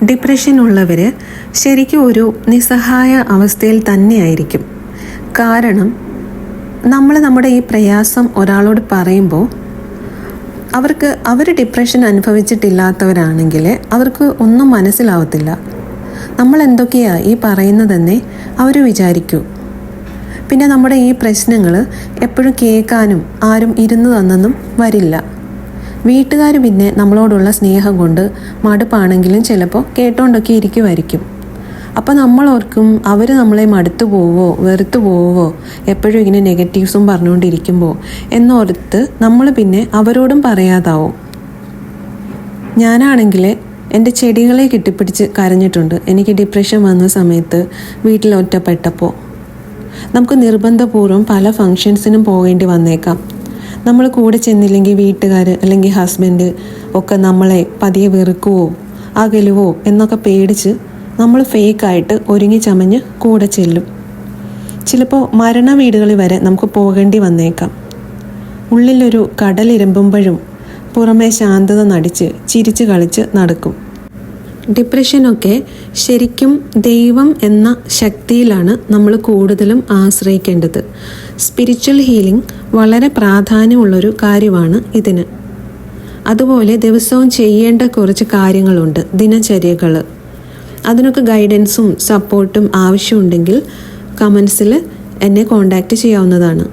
Depression ഉള്ളവർ ശരിക്കും ഒരു നിസ്സഹായ അവസ്ഥയിൽ തന്നെയായിരിക്കും. കാരണം നമ്മുടെ ഈ പ്രയാസം ഒരാളോട് പറയുമ്പോൾ അവർ ഡിപ്രഷൻ അനുഭവിച്ചിട്ടില്ലാത്തവരാണെങ്കിൽ അവർക്ക് ഒന്നും മനസ്സിലാവത്തില്ല. നമ്മൾ എന്തൊക്കെയാണ് ഈ പറയുന്നതെന്നേ അവർ വിചാരിക്കൂ. പിന്നെ നമ്മുടെ ഈ പ്രശ്നങ്ങൾ എപ്പോഴും കേൾക്കാനും ആരും ഇരുന്ന് തന്നൊന്നും വരില്ല. വീട്ടുകാർ പിന്നെ നമ്മളോടുള്ള സ്നേഹം കൊണ്ട് മടുപ്പാണെങ്കിലും ചിലപ്പോൾ കേട്ടോണ്ടൊക്കെ ഇരിക്കുമായിരിക്കും. അപ്പോൾ നമ്മളോർക്കും അവർ നമ്മളെ മടുത്തു പോവോ വെറുത്തു പോവോ എപ്പോഴും ഇങ്ങനെ നെഗറ്റീവ്സും പറഞ്ഞുകൊണ്ടിരിക്കുമ്പോൾ എന്നോർത്ത് നമ്മൾ പിന്നെ അവരോടും പറയാതാവും. ഞാനാണെങ്കിൽ എൻ്റെ ചെടികളെ കെട്ടിപ്പിടിച്ച് കരഞ്ഞിട്ടുണ്ട്. എനിക്ക് ഡിപ്രഷൻ വന്ന സമയത്ത് വീട്ടിൽ ഒറ്റപ്പെട്ടപ്പോൾ. നമുക്ക് നിർബന്ധപൂർവ്വം പല ഫങ്ഷൻസിനും പോകേണ്ടി വന്നേക്കാം. നമ്മൾ കൂടെ ചെന്നില്ലെങ്കിൽ വീട്ടുകാർ അല്ലെങ്കിൽ ഹസ്ബൻഡ് ഒക്കെ നമ്മളെ പതിയെ വെറുക്കുവോ അകലുവോ എന്നൊക്കെ പേടിച്ച് നമ്മൾ ഫേക്കായിട്ട് ഒരുങ്ങി ചമഞ്ഞ് കൂടെ ചെല്ലും. ചിലപ്പോൾ മരണ വീടുകളിൽ വരെ നമുക്ക് പോകേണ്ടി വന്നേക്കാം. ഉള്ളിലൊരു കടലിരമ്പുമ്പോഴും പുറമേ ശാന്തത നടിച്ച് ചിരിച്ച് കളിച്ച് നടക്കും. ഡിപ്രഷനൊക്കെ ശരിക്കും ദൈവം എന്ന ശക്തിയിലാണ് നമ്മൾ കൂടുതലും ആശ്രയിക്കേണ്ടത്. സ്പിരിച്വൽ ഹീലിംഗ് വളരെ പ്രാധാന്യമുള്ളൊരു കാര്യമാണ് ഇതിന്. അതുപോലെ ദിവസവും ചെയ്യേണ്ട കുറച്ച് കാര്യങ്ങളുണ്ട്, ദിനചര്യകൾ. അതിനൊക്കെ ഗൈഡൻസും സപ്പോർട്ടും ആവശ്യമുണ്ടെങ്കിൽ കമൻസിൽ എന്നെ കോൺടാക്റ്റ് ചെയ്യാവുന്നതാണ്.